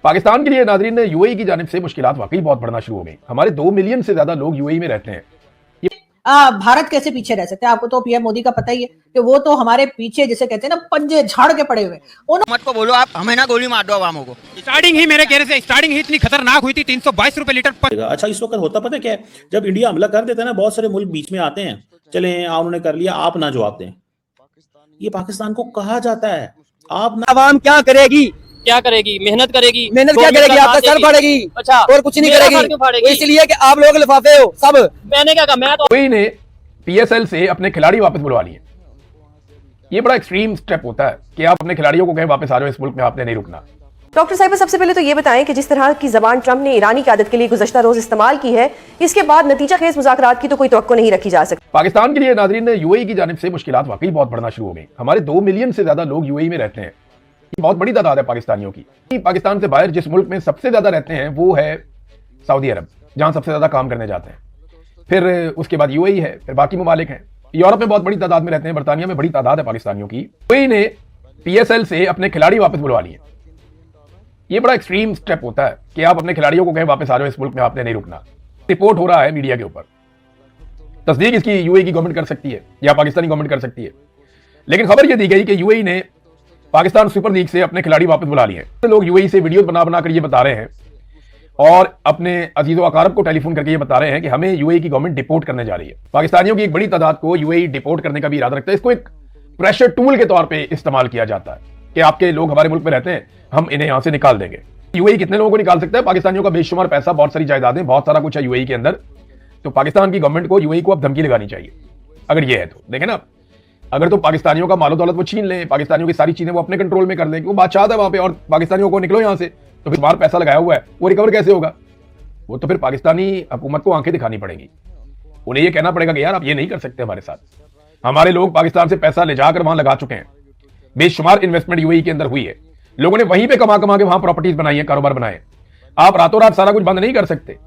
पाकिस्तान के लिए नाज़रीन यूएई की जानिब से मुश्किलात वाकई बहुत बढ़ना शुरू हो गई। हमारे 2 मिलियन से ज्यादा लोग यूएई में रहते हैं। भारत कैसे पीछे रह सकते हैं? आपको तो पीएम मोदी का पता ही है कि वो तो हमारे पीछे जिसे कहते हैं ना पंजे झाड़ के पड़े हुए। मत को बोलो आप हमें ना गोली मार दो आवामों को। स्टार्टिंग ही मेरे कहने से स्टार्टिंग ही इतनी खतरनाक हुई थी 322 रुपए लीटर। अच्छा इस वक्त होता पता क्या है, जब इंडिया हमला कर देता है ना, बहुत सारे मुल्क बीच में आते हैं, चले उन्होंने कर लिया, आप ना जवाब दें। ये पाकिस्तान को कहा जाता है आप ना। आवाम क्या करेगी? क्या करेगी? मेहनत करेगी। मेहनत क्या करेगी? आपका सर फाड़ेगी। अच्छा, और कुछ नहीं करेगी। इसलिए कि आप लोग लिफाफे हो सब। मैंने क्या कहा? मैं तो यूएई ने पीएसएल से अपने खिलाड़ी वापस बुलवा लिए। ये बड़ा एक्सट्रीम स्टेप होता है कि आप अपने खिलाड़ियों को कहें वापस आ जाओ, इस मुल्क में आपने नहीं रुकना। डॉक्टर साहिबा, सबसे पहले तो ये बताएं कि जिस तरह की जबान ट्रंप ने ईरानी क़यादत के लिए गुज़श्ता रोज इस्तेमाल की है, इसके बाद नतीजा खेज मुज़ाकरात की तो कोई तवक्को नहीं रखी जा सकती। पाकिस्तान के लिए नाज़रीन यूएई की जानिब से मुश्किलात वाकई बहुत बढ़ना शुरू हो गई। हमारे 2 मिलियन से ज्यादा लोग यूएई में रहते हैं। ये बहुत बड़ी तादाद है पाकिस्तानियों की। पाकिस्तान से बाहर जिस मुल्क में सबसे ज्यादा रहते हैं वो है सऊदी अरब, जहां सबसे ज्यादा काम करने जाते हैं। फिर उसके बाद यूएई है, फिर बाकी ममालिक हैं। यूरोप में बहुत बड़ी तादाद में रहते हैं, बरतानिया में बड़ी तादाद है पाकिस्तानियों की। यूएई ने पीएसएल से अपने खिलाड़ी वापस बुलवा लिए। ये बड़ा एक्सट्रीम स्टेप होता है कि आप अपने खिलाड़ियों को कहें वापस आ जाओ, इस मुल्क में आपने नहीं रुकना। रिपोर्ट हो रहा है मीडिया के ऊपर, तस्दीक इसकी यूएई की गवर्नमेंट कर सकती है या पाकिस्तानी गवर्नमेंट कर सकती है, लेकिन खबर यह दी गई कि यूएई ने पाकिस्तान सुपर लीग से अपने खिलाड़ी वापस बुला लिए। लोग यूएई से वीडियो बना बना कर ये बता रहे हैं और अपने अजीज़ो अकारब को टेलीफोन करके ये बता रहे हैं कि हमें यूएई की गवर्नमेंट डिपोर्ट करने जा रही है। पाकिस्तानियों की एक बड़ी तादाद को यूएई डिपोर्ट करने का भी इरादा रखता है। इसको एक प्रेशर टूल के तौर पे इस्तेमाल किया जाता है कि आपके लोग हमारे मुल्क में रहते हैं, हम इन्हें यहां से निकाल देंगे। यूएई कितने लोगों को निकाल सकता है? पाकिस्तानियों का बेशुमार पैसा, बहुत सारी जायदादें, बहुत सारा कुछ है यूएई के अंदर। तो पाकिस्तान की गवर्नमेंट को यूएई को अब धमकी लगानी चाहिए अगर ये है तो। देखें ना, अगर तो पाकिस्तानियों का मालो दौलत वो छीन लें, पाकिस्तानियों की सारी चीजें वो अपने कंट्रोल में कर लें, वो बादशाह है वहां पे, और पाकिस्तानियों को निकलो यहां से, तो फिर बाहर पैसा लगाया हुआ है वो रिकवर कैसे होगा? वो तो फिर पाकिस्तानी हुकूमत को आंखें दिखानी पड़ेंगी। उन्हें ये कहना पड़ेगा कि यार आप ये नहीं कर सकते हमारे साथ। हमारे लोग पाकिस्तान से पैसा ले जाकर वहां लगा चुके हैं, बेशुमार इन्वेस्टमेंट यूएई के अंदर हुई है, लोगों ने वहीं पे कमा कमा के वहां प्रॉपर्टीज बनाई है, कारोबार बनाए। आप रातों रात सारा कुछ बंद नहीं कर सकते,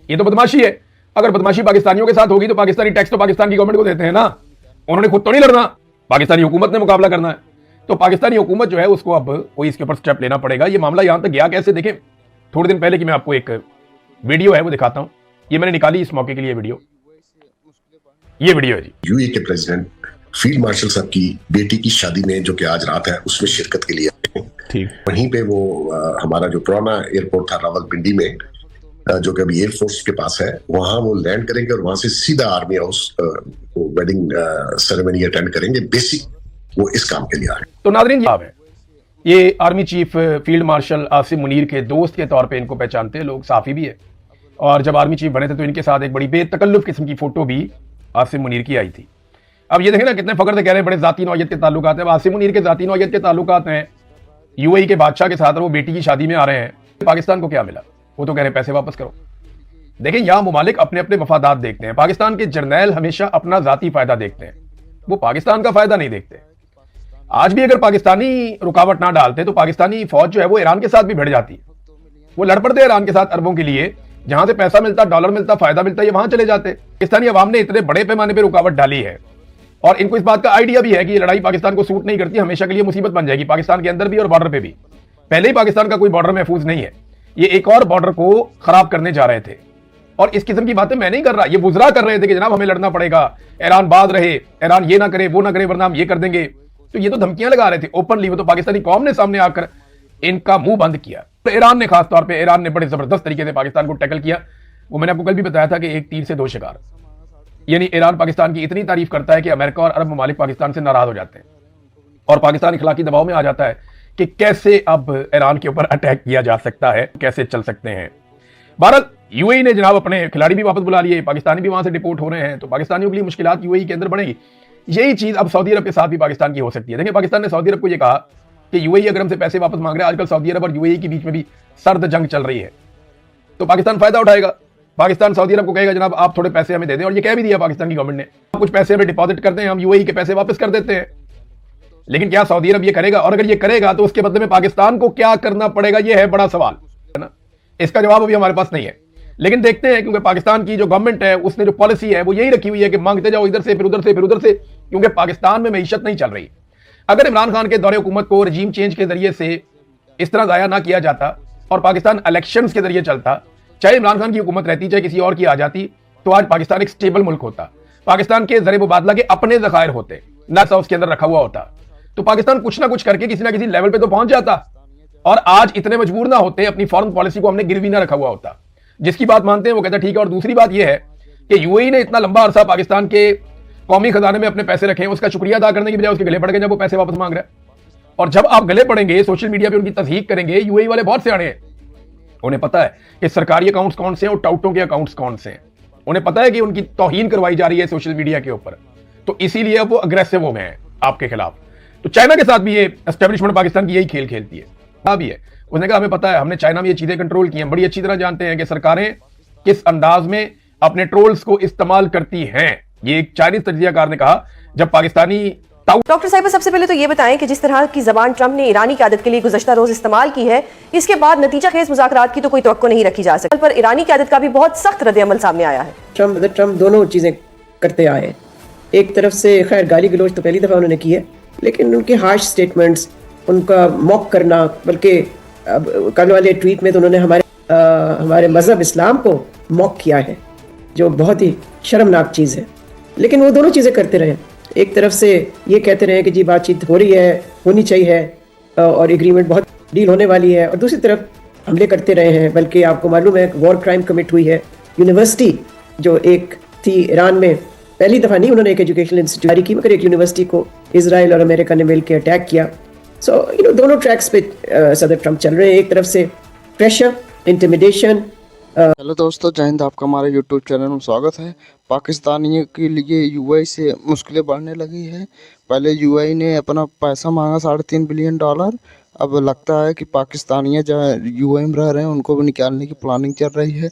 ये तो बदमाशी है। अगर बदमाशी पाकिस्तानियों के साथ होगी तो पाकिस्तानी टैक्स तो पाकिस्तान की गवर्नमेंट को देते हैं ना, उन्होंने खुद तो नहीं लड़ना, पाकिस्तानी हुकूमत ने मुकाबला करना है। तो पाकिस्तानी हुकूमत जो है उसको अब कोई इसके ऊपर स्टेप लेना पड़ेगा। ये मामला यहां तक गया कैसे, देखें थोड़े दिन पहले की मैं आपको एक वीडियो है वो दिखाता हूं। ये मैंने निकाली इस मौके के लिए वीडियो, ये वीडियो है जी। यूएई के प्रेसिडेंट फील्ड मार्शल साहब की बेटी की शादी में जो कि आज रात है उसमें शिरकत के लिए ठीक वहीं पे वो हमारा जो पुराना एयरपोर्ट था रावलपिंडी में, जो कि अभी एयरफोर्स के पास है, वहां वो लैंड करेंगे और वहां से सीधा army house wedding ceremony attend करेंगे। बेसिक वो इस काम के लिए आ रहे हैं। तो नाज़रीन ये army chief field marshal Asim Munir के दोस्त के तौर पे इनको पहचानते हैं लोग, साफी भी है। और जब आर्मी चीफ बने थे तो इनके साथ एक बड़ी बेतकल्लुफ किस्म की फोटो भी आसिम मुनीर की आई थी। अब ये देखें ना कितने फख्र से कह रहे हैं बड़े जाती नौयत के ताल्लुकात हैं। आसिम मुनीर के जाती नौयत के ताल्लुकात हैं यूएई के बादशाह के साथ, और वो बेटी की शादी में आ रहे हैं। पाकिस्तान को क्या मिला? वो तो कह रहे हैं पैसे वापस करो। देखिए यहाँ मुमालिक अपने अपने मफादात देखते हैं। पाकिस्तान के जर्नैल हमेशा अपना जाती फायदा देखते हैं, वो पाकिस्तान का फायदा नहीं देखते। आज भी अगर पाकिस्तानी रुकावट ना डालते तो पाकिस्तानी फौज जो है वो ईरान के साथ भी भिड़ जाती है। वो लड़ पड़ते ईरान के साथ अरबों के लिए, जहां से पैसा मिलता, डॉलर मिलता, फायदा मिलता, ये वहां चले जाते। पाकिस्तानी अवाम ने इतने बड़े पैमाने पर रुकावट डाली है और इनको इस बात का आइडिया भी है कि ये लड़ाई पाकिस्तान को सूट नहीं करती, हमेशा के लिए मुसीबत बन जाएगी पाकिस्तान के अंदर भी और बॉर्डर पे भी। पहले ही पाकिस्तान का कोई बॉर्डर महफूज नहीं है, ये एक और बॉर्डर को खराब करने जा रहे थे। और इस किस्म की बातें मैं नहीं कर रहा, ये बुजरा कर रहे थे कि जनाब हमें लड़ना पड़ेगा, ईरान बाज रहे, ईरान ये ना करे वो ना करे वरना हम ये कर देंगे। तो ये तो धमकियां लगा रहे थे ओपनली। वो तो पाकिस्तानी कौम ने सामने आकर इनका मुंह बंद किया। तो ईरान ने खास तौर पे, ईरान ने बड़े जबरदस्त तरीके से पाकिस्तान को टैकल किया। वो मैंने आपको कल भी बताया था कि एक तीर से 2 शिकार, यानी ईरान पाकिस्तान की इतनी तारीफ करता है कि अमेरिका और अरब ममालिक पाकिस्तान से नाराज हो जाते हैं और पाकिस्तान इखलाकी दबाव में आ जाता है कि कैसे अब ईरान के ऊपर अटैक किया जा सकता है, कैसे चल सकते हैं। भारत यूएई ने जनाब अपने खिलाड़ी भी वापस बुला लिए, पाकिस्तानी भी वहां से डिपोर्ट हो रहे हैं, तो पाकिस्तानियों के लिए मुश्किलात यूएई के अंदर बढ़ेगी। यही चीज अब सऊदी अरब के साथ भी पाकिस्तान की हो सकती है। देखिए पाकिस्तान ने सऊदी अरब को यह कहा कि यूएई अगर हमसे पैसे वापस मांग रहे हैं, आजकल सऊदी अरब और यूएई के बीच में भी सर्द जंग चल रही है, तो पाकिस्तान फायदा उठाएगा। पाकिस्तान सऊदी अरब को कहेगा जनाब आप थोड़े पैसे हमें दे दें, और ये कह भी दिया पाकिस्तान की गवर्नमेंट ने, कुछ पैसे हमें डिपॉजिट करते हैं, हम यूएई के पैसे वापस कर देते हैं। लेकिन क्या सऊदी अरब ये करेगा? और अगर ये करेगा तो उसके बदले में पाकिस्तान को क्या करना पड़ेगा, ये है बड़ा सवाल, है ना। इसका जवाब अभी हमारे पास नहीं है, लेकिन देखते हैं, क्योंकि पाकिस्तान की जो गवर्नमेंट है उसने जो पॉलिसी है वो यही रखी हुई है कि मांगते जाओ इधर से फिर उधर से फिर उधर से, क्योंकि पाकिस्तान में मईशत नहीं चल रही। अगर इमरान खान के दौरे हुकूमत को रजीम चेंज के जरिए से इस तरह जाया ना किया जाता और पाकिस्तान इलेक्शंस के जरिए चलता, चाहे इमरान खान की हुकूमत रहती, चाहे किसी और की आ जाती, तो आज पाकिस्तान एक स्टेबल मुल्क होता। पाकिस्तान के जरिए मुबादला के अपने जखायर होते, ना सा उसके अंदर रखा हुआ होता। तो पाकिस्तान कुछ ना कुछ करके किसी ना किसी लेवल पे तो पहुंच जाता, और आज इतने मजबूर ना होते, अपनी फॉरेन पॉलिसी को हमने गिरवी ना रखा हुआ होता। जिसकी बात मानते हैं वो कहता है ठीक है। और दूसरी बात यह है कि यूएई ने इतना लंबा अरसा पाकिस्तान के कौमी खजाने में अपने पैसे रखे हैं, उसका शुक्रिया अदा करने की बजाय उसके गले पड़ गए जब वो पैसे वापस मांग रहा है। और जब आप गले पड़ेंगे, सोशल मीडिया पे उनकी तस्दीक करेंगे, यूएई वाले बहुत सियाने हैं, उन्हें पता है कि सरकारी अकाउंट्स कौन से हैं और टाउटों के अकाउंट्स कौन से हैं। उन्हें पता है कि उनकी तौहीन करवाई जा रही है सोशल मीडिया के ऊपर, तो इसीलिए अब वो अग्रेसिव हो गए हैं आपके खिलाफ। तो चाइना के साथ भी ये एस्टेब्लिशमेंट पाकिस्तान की यही खेल खेलती है। भी है, उसने कहा हमें पता है, हमने चाइना में ये चीजें कंट्रोल की हैं, बड़ी अच्छी तरह जानते हैं कि सरकारें किस अंदाज में अपने ट्रोल्स को इस्तेमाल करती हैं। ये एक चाइनीज तजियाकार ने कहा जब पाकिस्तानी डॉक्टर साहिबा, सबसे पहले तो ये बताएं कि जिस तरह की जबान ट्रंप ने ईरानी क़यादत के लिए गुज़श्ता रोज इस्तेमाल की है, इसके बाद नतीजा खेज मुज़ाकरात की तो कोई तवक्को नहीं रखी जा सकती, पर ईरानी क़यादत का भी बहुत सख्त रद्द-ए-अमल सामने आया है। ट्रंप दोनों चीज़ें करते आए हैं। एक तरफ से खैर गाली गलौज तो पहली दफ़ा उन्होंने की है, लेकिन उनके हार्श स्टेटमेंट्स, उनका मॉक करना, बल्कि कल वाले ट्वीट में तो उन्होंने हमारे मज़हब इस्लाम को मॉक किया है, जो बहुत ही शर्मनाक चीज़ है। लेकिन वो दोनों चीज़ें करते रहे। एक तरफ से ये कहते रहे कि जी बातचीत हो रही है, होनी चाहिए और एग्रीमेंट बहुत डील होने वाली है, और दूसरी तरफ हमले करते रहे हैं। बल्कि आपको मालूम है वॉर क्राइम कमिट हुई है। यूनिवर्सिटी जो एक थी ईरान में, पहली दफ़ा नहीं उन्होंने एक एजुकेशनल इंस्टीट्यूट जारी की, मगर एक यूनिवर्सिटी को इजराइल और अमेरिका ने मिलकर अटैक किया। सो दोनों ट्रैक्स पे सदर ट्रंप चल रहे हैं। एक तरफ से प्रेशर, इंटिमिडेशन। हेलो दोस्तों, जय हिंद। आपका हमारे यूट्यूब चैनल में स्वागत है। पाकिस्तानियों के लिए यूएई से मुश्किलें बढ़ने लगी हैं। पहले यूएई ने अपना पैसा मांगा $3.5 बिलियन। अब लगता है कि पाकिस्तानियाँ जहाँ यूएई में रह रहे हैं उनको भी निकालने की प्लानिंग चल रही है।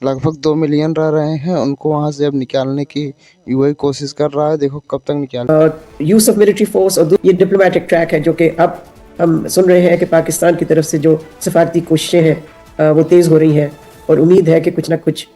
लगभग 2 मिलियन रह रहे हैं, उनको वहाँ से अब निकालने की यूएई कोशिश कर रहा है। देखो कब तक निकाल। यूज़ ऑफ मिलिट्री फोर्स और ये डिप्लोमेटिक ट्रैक है, जो कि अब हम सुन रहे हैं कि पाकिस्तान की तरफ से जो सफारती कोशिशें हैं वो तेज़ हो रही हैं, और उम्मीद है कि कुछ ना कुछ